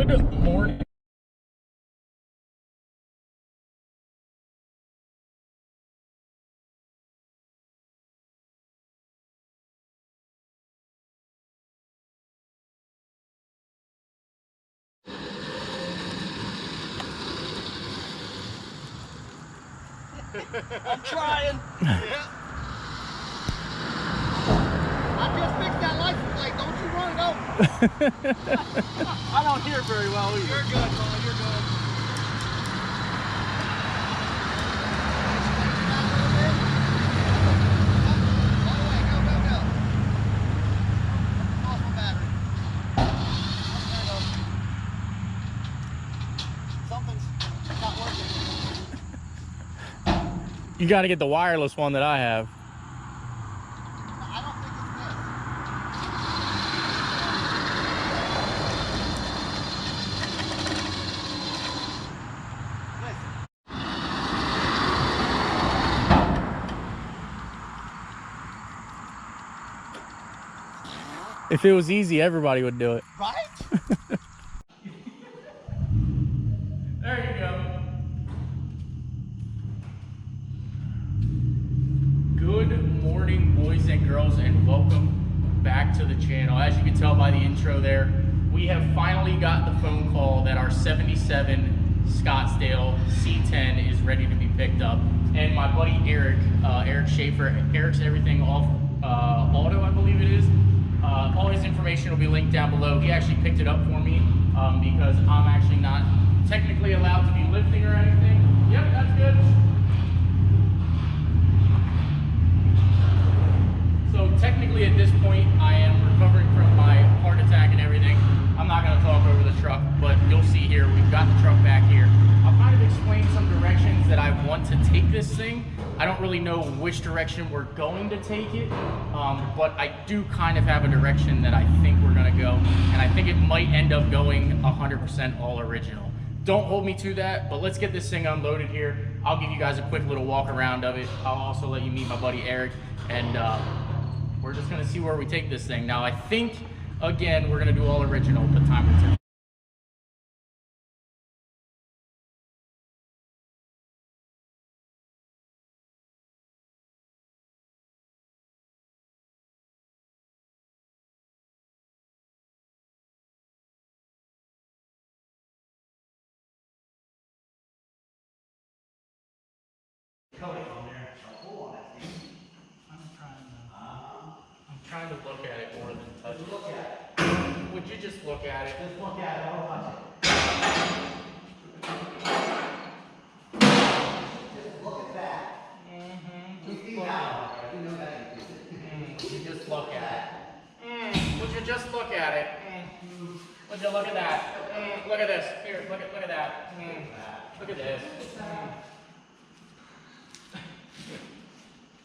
Good morning. I'm trying. Yeah. I just fixed that license plate. Don't you run it over. I don't hear very well either. You're good, Paul. You're good. All the way. Go, go, go. Lost my battery. There it goes. Something's not working. You got to get the wireless one that I have. I don't think it's this. If it was easy, everybody would do it. Right? There you go. Good morning, boys and girls, and welcome back to the channel. As you can tell by the intro there, we have finally got the phone call that our 77 Scottsdale C10 is ready to be picked up. And my buddy Eric Schaefer, Eric's Everything Off Auto, I believe it is. All his information will be linked down below. He actually picked it up for me because I'm actually not technically allowed to be lifting or anything. Yep, that's good. So technically at this point, I am recovering from my heart attack and everything. I'm not going to talk over the truck, but you'll see here, we've got the truck back here. I'll kind of explain some directions that I want to take this thing. I don't really know which direction we're going to take it, but I do kind of have a direction that I think we're going to go, and I think it might end up going 100% all original. Don't hold me to that, but let's get this thing unloaded here. I'll give you guys a quick little walk around of it. I'll also let you meet my buddy Eric, and we're just gonna see where we take this thing. Now I think, again, we're gonna do all original, but time will tell. I'm trying to look at it more than touch it. Look at Would you just look at it? it. Just look at it. Don't touch it. Just look at that. You see that? You know that. Would you just look at it? Would you just look at it? Would you look at that? Look at this. Here, look at that. Look at this.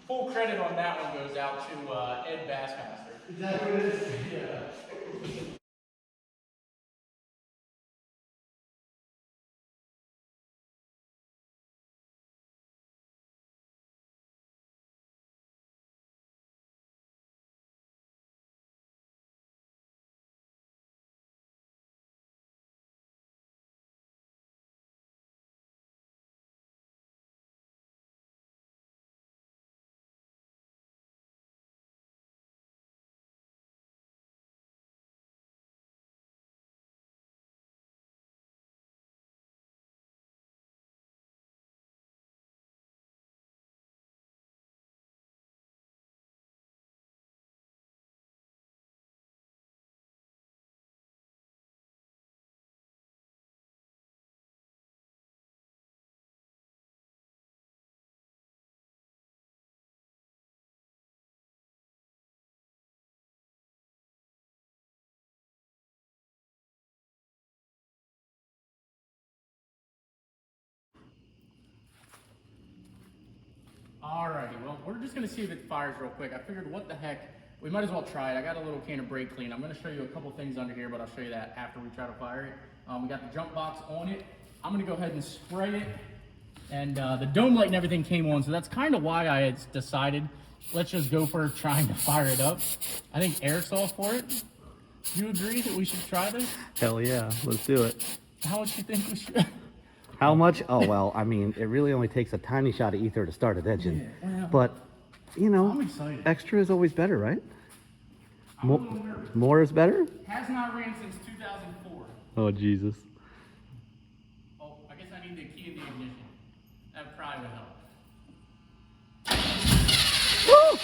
Full credit on that one goes out to Ed Bassmaster. Is that what it is? Yeah. Alrighty, well, we're just gonna see if it fires real quick. I figured, what the heck, we might as well try it. I got a little can of brake clean. I'm gonna show you a couple things under here, but I'll show you that after we try to fire it. We got the jump box on it. I'm gonna go ahead and spray it. And the dome light and everything came on, so that's kind of why I had decided, let's just go for trying to fire it up. I think Eric's all for it. Do you agree that we should try this? Hell yeah, let's do it. How much do you think we should? How much? Oh, well, I mean, it really only takes a tiny shot of ether to start an engine. Yeah, well, but, you know, I'm excited. extra is always better, right? I'm a little nervous. More is better? Has not ran since 2004. Oh, Jesus. Oh, I guess I need the key in the ignition. That probably would help. Woo!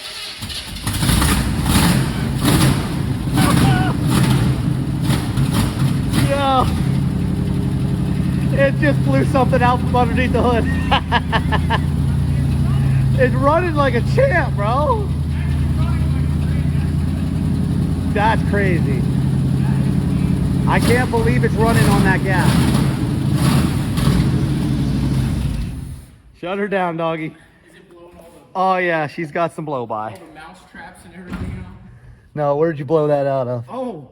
Yeah. It just blew something out from underneath the hood. It's running like a champ, bro. That's crazy. I can't believe it's running on that gas. Shut her down, doggy. Is it blowing all Oh yeah, she's got some blow by. the mouse traps and everything out? No, where'd you blow that out of? Oh.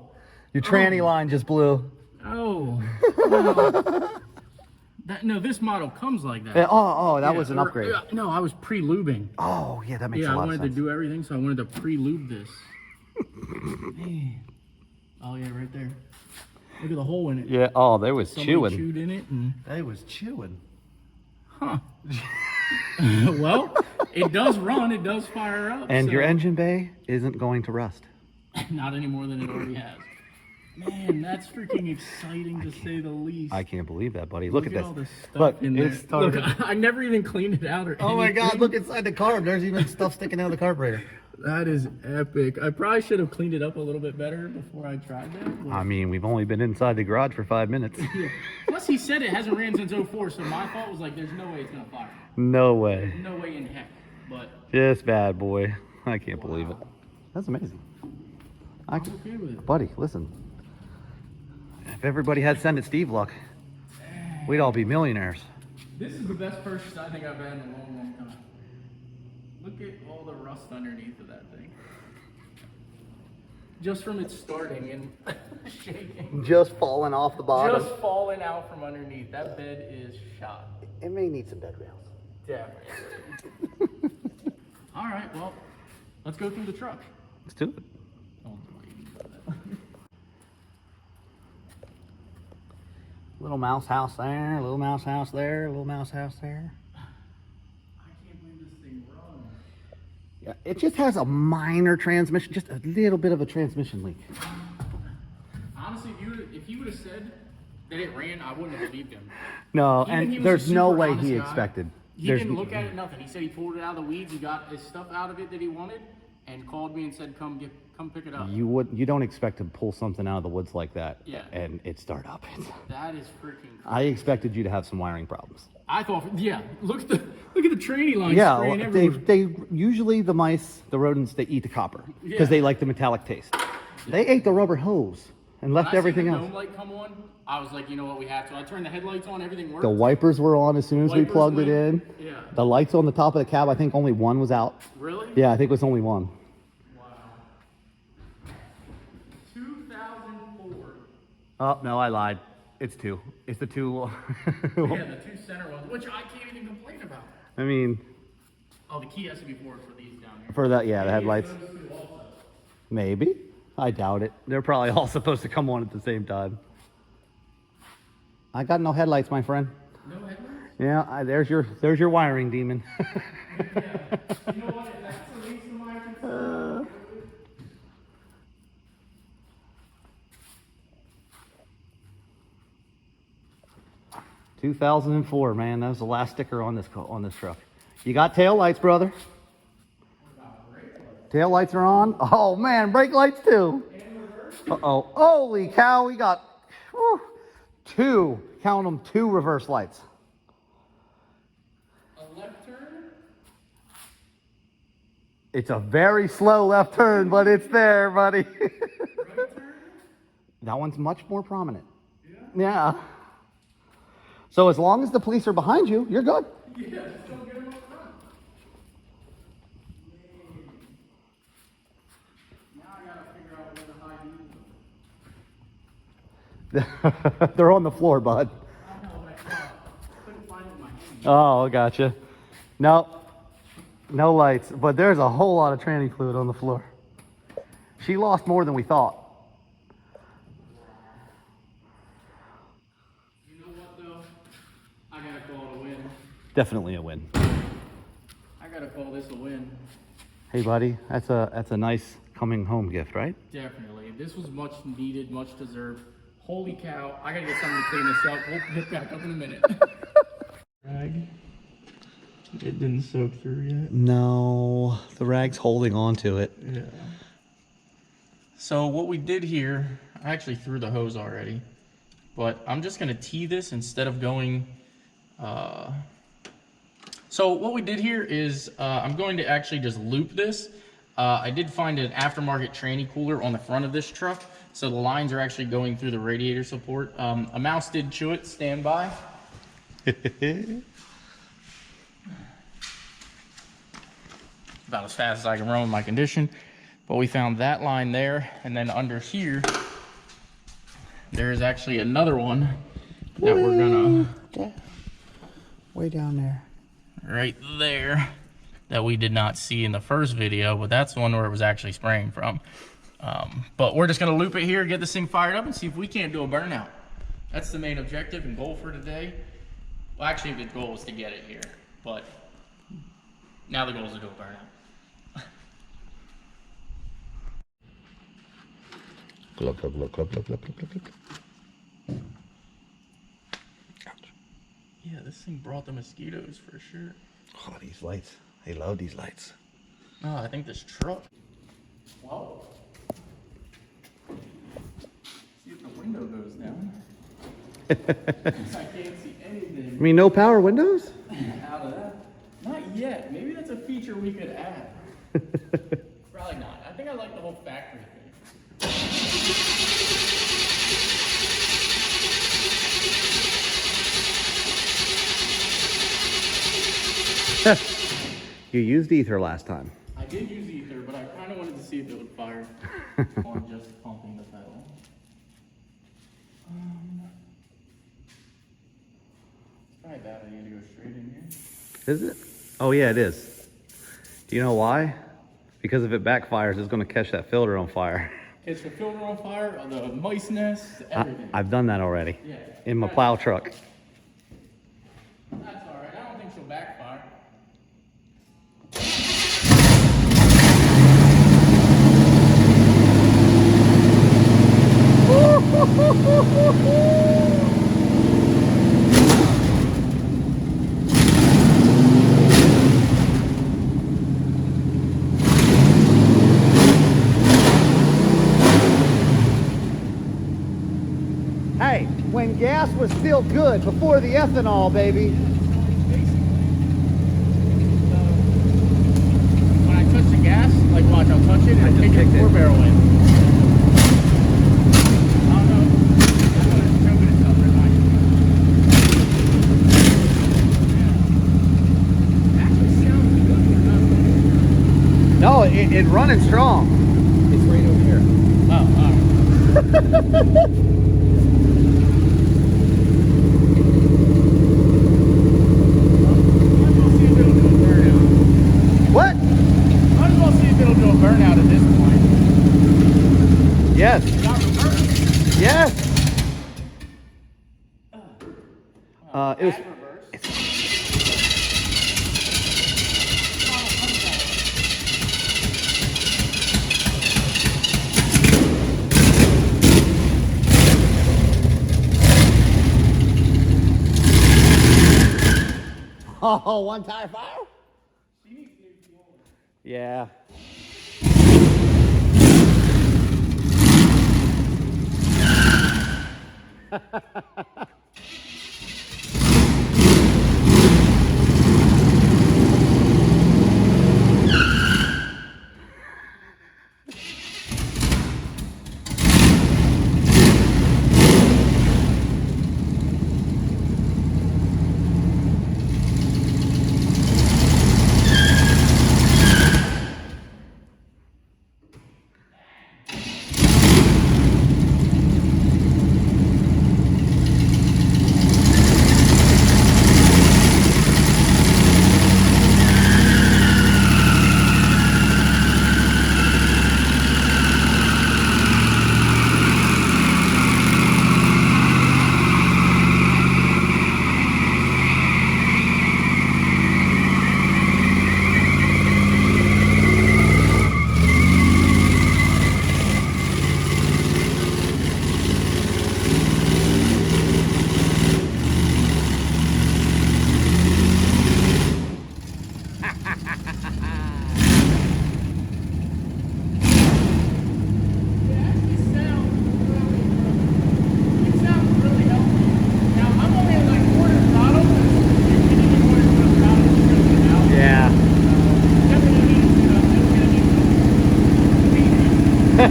Your tranny line just blew. Oh. No. No, this model comes like that. That was an upgrade. No, I was pre-lubing. Oh yeah, that makes a Yeah, I lot of wanted sense. to do everything, so I wanted to pre-lube this. Man. Oh yeah, right there. Look at the hole in it. Yeah. Oh, they was Somebody chewing. chewed in it, and They was chewing. huh. Well, it does run. It does fire up. And so- your engine bay isn't going to rust. Not any more than it already has. Man, that's freaking exciting to say the least. I can't believe that, buddy. Look at all this. the stuff Look, in there. it's started. Look, I never even cleaned it out or Oh my God! anything. Look inside the carb. There's even stuff sticking out of the carburetor. That is epic. I probably should have cleaned it up a little bit better before I tried that. but- I mean, we've only been inside the garage for 5 minutes. Yeah. Plus, he said it hasn't ran since 04, so my thought was like, there's no way it's gonna fire. No way. No way in heck. But Just bad boy. I can't believe it. That's amazing. I'm okay with it. Buddy, listen. If everybody had Send It Steve luck, we'd all be millionaires. This is the best purchase I think I've had in a long, long time. Look at all the rust underneath of that thing. Just from it starting and shaking. Just falling off the bottom. Just falling out from underneath. That bed is shot. It may need some bed rails. Definitely. All right, well, let's go through the truck. Let's do it. Oh, Little mouse house there, little mouse house there, little mouse house there. I can't believe this thing runs. Yeah, it just has a minor transmission, just a little bit of a transmission leak. Honestly, if you would have said that it ran, I wouldn't have believed him. No, Even he and was there's a no super way honest he guy. expected. He There's didn't look at it, nothing. He said he pulled it out of the weeds, he got his stuff out of it that he wanted, and called me and said, come pick it up. You don't expect to pull something out of the woods like that, Yeah. and it start up. That is freaking crazy. I expected you to have some wiring problems. I thought, yeah, look at the tranny line Yeah, spraying well, everywhere. they usually the mice, the rodents, they eat the copper because Yeah. they like the metallic taste. They ate the rubber hose and left When I everything seen the else. dome light come on, I was like, you know what, we have to. I turned the headlights on, everything worked. The wipers were on as soon as we Wipers plugged it in. went- Yeah. The lights on the top of the cab, I think only one was out. Really? Yeah, I think it was only one. Wow. 2004. Oh, no, I lied. It's two. It's the two. Yeah, the two center ones, which I can't even complain about. I mean, Oh, the key has to be forward for these down here. for that, yeah, the Maybe headlights. it's those two also. Maybe. I doubt it. They're probably all supposed to come on at the same time. I got no headlights, my friend. No headlights? Yeah, there's your wiring demon. Yeah. You know what? That's the least of my concern. 2004, man. That was the last sticker on this truck. You got tail lights, brother. Tail lights are on. Oh man, brake lights too. Uh-oh. Holy cow, we got two, count them, two reverse lights. A left turn? It's a very slow left turn, but it's there, buddy. Right turn? That one's much more prominent. Yeah. So as long as the police are behind you, you're good. Yeah, just don't get them up front. Now I gotta figure out where the high beams are. They're on the floor, bud. I know, I couldn't find it with my hand. Oh, gotcha. No lights, but there's a whole lot of tranny fluid on the floor. She lost more than we thought. Definitely a win. I gotta call this a win. Hey, buddy, that's a nice coming home gift, right? Definitely. This was much needed, much deserved. Holy cow. I gotta get something to clean this up. We'll get back up in a minute. Rag. It didn't soak through yet. No, the rag's holding on to it. Yeah. So what we did here, I actually threw the hose already, but I'm just gonna tee this instead of going, so what we did here is I'm going to actually just loop this. I did find an aftermarket tranny cooler on the front of this truck, so the lines are actually going through the radiator support. A mouse did chew it, stand by. About as fast as I can run with my condition. But we found that line there, and then under here, there is actually another one that we're gonna... Way down there. Right there, that we did not see in the first video, but that's the one where it was actually spraying from. But we're just gonna loop it here, get this thing fired up, and see if we can't do a burnout. That's the main objective and goal for today. Well, actually, the goal was to get it here, but now the goal is to do a burnout. Glug, glug, glug, glug, glug, glug, glug, glug. Ouch. Yeah, this thing brought the mosquitoes for sure. Oh, these lights. I love these lights. Oh, I think this truck. Whoa. See if the window goes down. I can't see anything I mean, no power windows? out of that. Not yet. Maybe that's a feature we could add. Probably not. I think I like the whole factory thing. You used ether last time. I did use ether, but I kind of wanted to see if it would fire on just pumping the pedal. It's probably a bad idea to go straight in here. Is it? Oh, yeah, it is. Do you know why? Because if it backfires, it's going to catch that filter on fire. It's the filter on fire, the mice nest, everything. I've done that already. Yeah. In my plow truck. That's all right. I don't think she'll backfire. Hey, when gas was still good before the ethanol, baby. When I touch the gas, like watch, I'll touch it and it'll kick the 4-barrel in. I don't know. I'm gonna jump it up there, yeah. Actually sounds good. No, it's running strong. It's right over here. Oh, all right. What? Might as well see if it'll do a burnout at this point. Yes. Got reverse. Yes. It was. Add reverse. Oh, one tire fire? Yeah.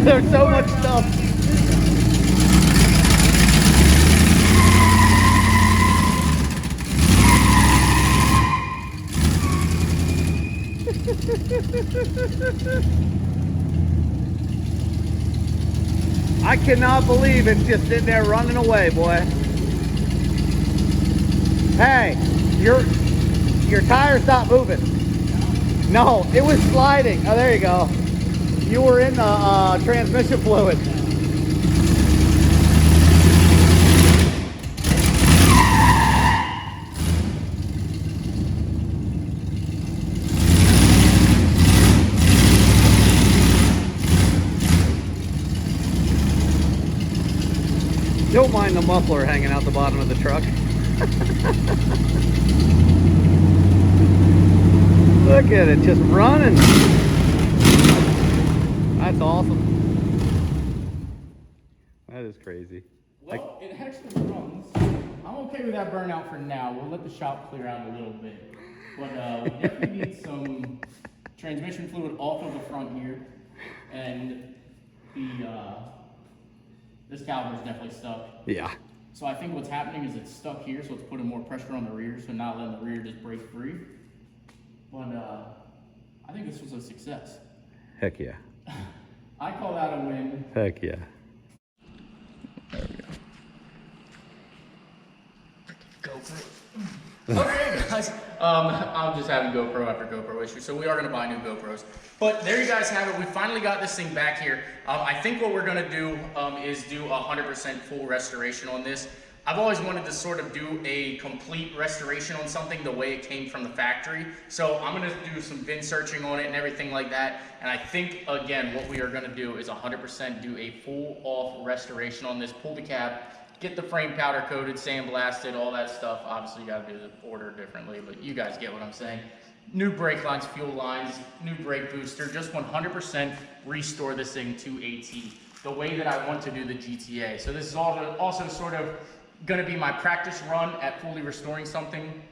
There's so much stuff. I cannot believe it's just sitting there running away, boy. Hey, your tire stopped moving. No, it was sliding. Oh, there you go. You were in the transmission fluid. Don't mind the muffler hanging out the bottom of the truck. Look at it, just running. That's awesome. That is crazy. Well, it actually runs. I'm okay with that burnout for now. We'll let the shop clear out a little bit. But we definitely need some transmission fluid off of the front here. And this caliper is definitely stuck. Yeah. So I think what's happening is it's stuck here, so it's putting more pressure on the rear, so not letting the rear just break free. But I think this was a success. Heck yeah. I call that a win. Heck yeah. There we go. Okay, guys. I'm just having GoPro after GoPro issue, so we are going to buy new GoPros. But there you guys have it. We finally got this thing back here. I think what we're going to do is do 100% full restoration on this. I've always wanted to sort of do a complete restoration on something the way it came from the factory. So I'm going to do some VIN searching on it and everything like that. And I think, again, what we are going to do is 100% do a full off restoration on this. Pull the cab, get the frame powder coated, sandblasted, all that stuff. Obviously, you got to do the order differently, but you guys get what I'm saying. New brake lines, fuel lines, new brake booster, just 100% restore this thing to AT the way that I want to do the GTA. So this is also sort of going to be my practice run at fully restoring something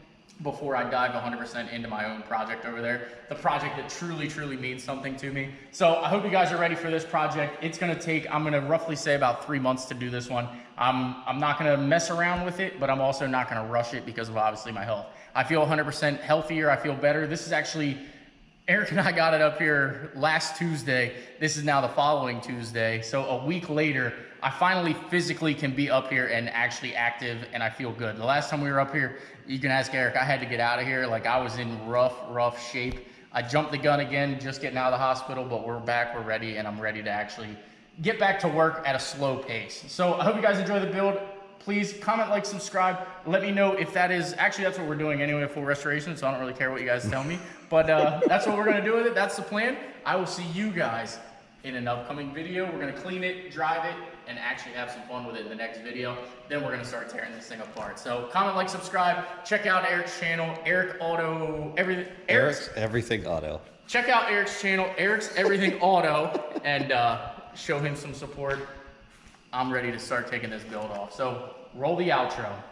before I dive 100% into my own project over there. The project that truly, truly means something to me. So I hope you guys are ready for this project. It's gonna take, I'm gonna roughly say about 3 months to do this one. I'm not gonna mess around with it, but I'm also not gonna rush it because of obviously my health. I feel 100% healthier, I feel better. This is actually, Eric and I got it up here last Tuesday. This is now the following Tuesday. So a week later, I finally physically can be up here and actually active, and I feel good. The last time we were up here, you can ask Eric, I had to get out of here. Like, I was in rough shape. I jumped the gun again, just getting out of the hospital, but we're back, we're ready, and I'm ready to actually get back to work at a slow pace. So I hope you guys enjoy the build. Please comment, like, subscribe. Let me know if that is, actually that's what we're doing anyway, full restoration, so I don't really care what you guys tell me. But that's what we're gonna do with it, that's the plan. I will see you guys in an upcoming video. We're gonna clean it, drive it, and actually have some fun with it in the next video. Then we're gonna start tearing this thing apart. So comment, like, subscribe, check out Eric's channel, Eric's Everything Auto. Check out Eric's channel, Eric's Everything Auto, and show him some support. I'm ready to start taking this build off. So roll the outro.